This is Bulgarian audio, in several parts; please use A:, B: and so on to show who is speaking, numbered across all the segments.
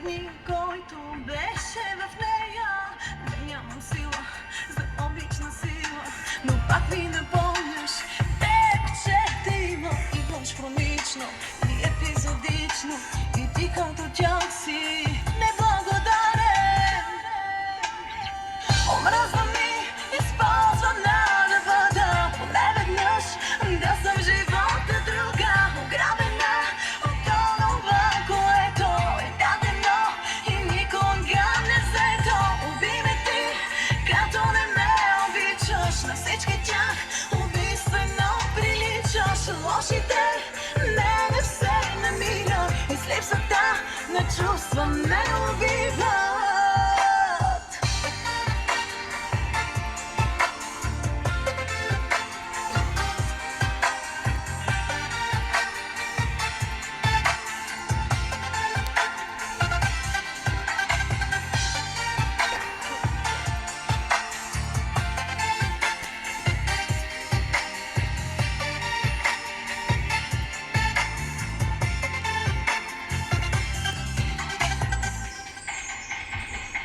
A: дни, който беше в нея. Не, нямам сила за обична сила, но пак ми напомняш теб, че те има и лъж хронично, и епизодично, и ти като тях си неблагодарен. Омръзва ми, използвана да бъда поне веднъж, да съм живота друга, ограбена от онова, което е дадено и никога не взето. Уби ме ти, като не ме обичаш, на всички тях убийствено приличаш. Лошите мене все намира и с липсата на чувства ме убиват.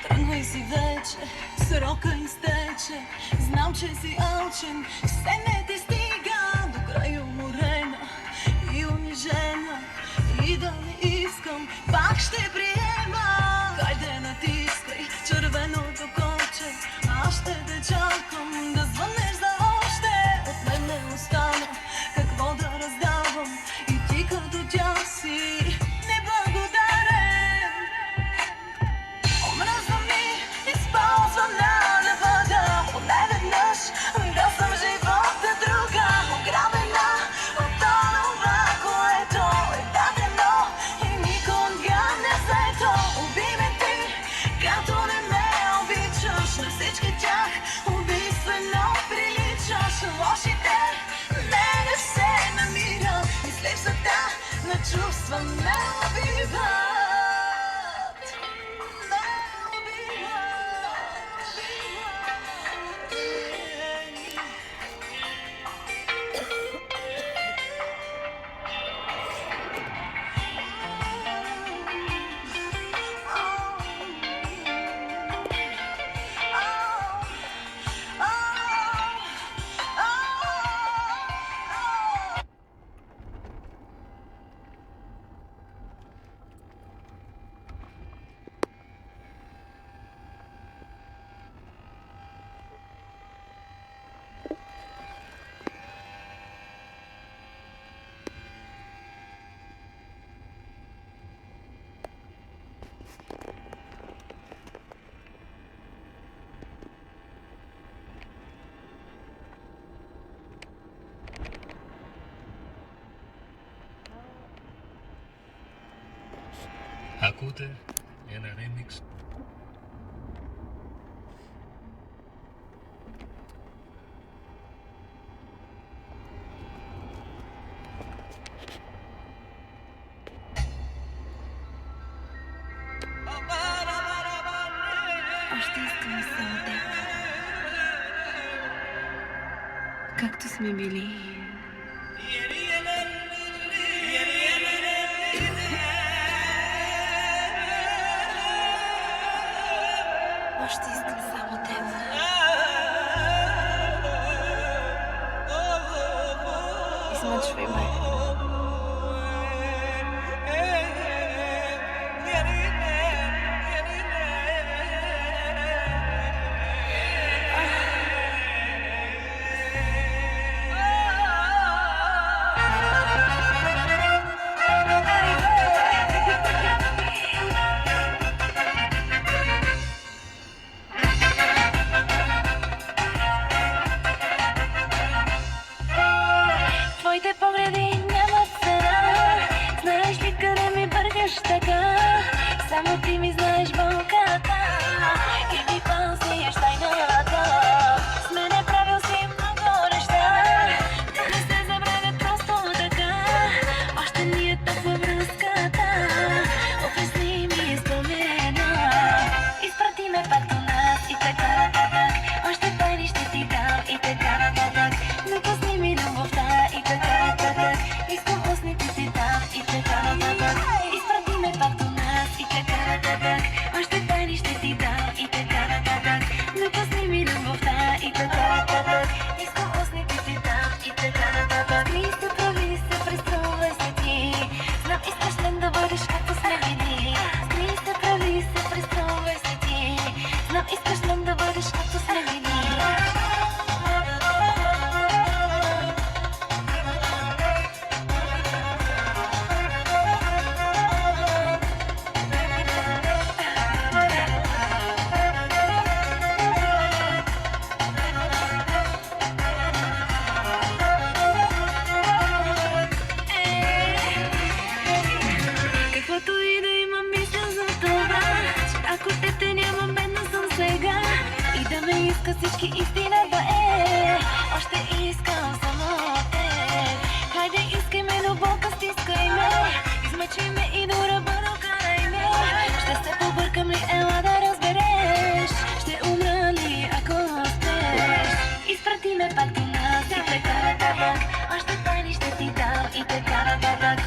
A: Тръгвай си вече, срока изтече. Знам, че си алчен, все не ти стига до край уморена и унижена. И да не искам, пак ще приема. Хайде натискай червеното копче, аз ще те чакам да звънеш за още. От мен не остана какво да раздавам и ти като тях си неблагодарен. Омръзва ми, използвана да бъда поне веднъж, да съм живота друга, ограбена от онова, което е дадено и никога не взето. Уби ме ти, като не ме обичаш, на всички тях убийствено приличаш. Лошите мене все намира и с липсата на чувства ме убиват.
B: Ακούτε ένα remix.
A: Още искам само теб, както сме били. Още искам само теб. Измъчвай ме. Твоите погледи нямат всички истината е. Още искам само теб. Хайде искай ме до болка, стискай ме. Измъчи ме и до ръба докарай ме. Ще се побъркам ли, ела да разбереш. Ще умра ли, ако спреш. Изпрати ме пак до нас и така нататък. Още тайни ще ти дам и така нататък.